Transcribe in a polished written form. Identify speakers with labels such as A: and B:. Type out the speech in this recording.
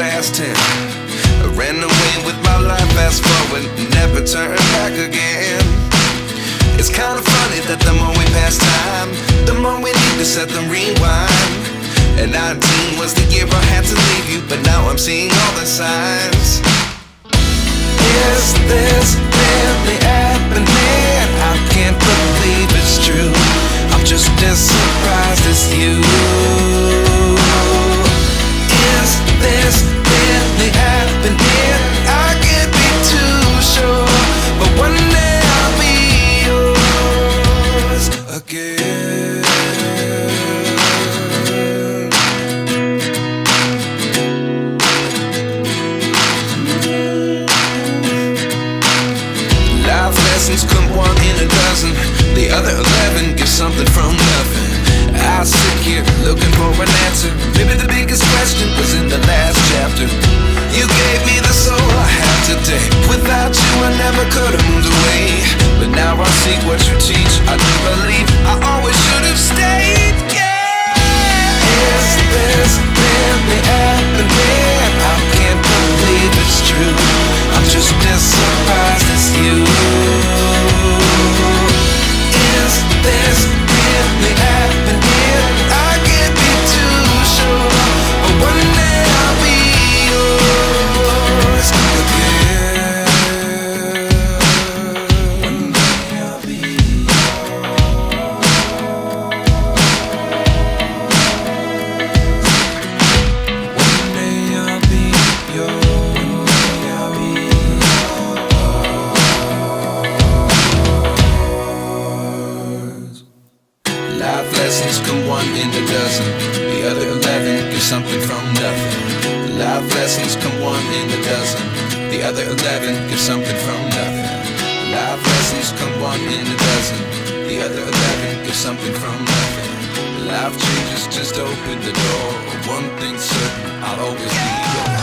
A: past 10. I ran away with my life, fast forward, never turn back again. It's kinda funny that the more we pass time, the more we need to set the rewind. And 19 was the year I had to leave you, but now I'm seeing all the signs. Is this really happening? I can't believe it's true. I'm just as surprised as you. Is this really happening? I can't be too sure, but one day I'll be yours again. Life lessons come one in a dozen. The other 11 give something from nothing. I sit here looking for an answer. Maybe the biggest question was in the last chapter. You gave me the soul I have today. Without you I never could have moved away. But now I see what you teach. I do believe I always should have stayed. Yeah. Is this really happening? I can't believe it's true. I'm just as surprised as you. Is this really happening? I can't be too sure, but one day I'll be yours again. One day I'll be yours. One day I'll be yours. I'll be yours. Life lessons come one in a dozen. The other 11 give something from nothing. Life lessons come one in a dozen. The other 11 give something from nothing. Life lessons come one in a dozen. The other 11 give something from nothing. Life changes just open the door. One thing's certain, I'll always be yours.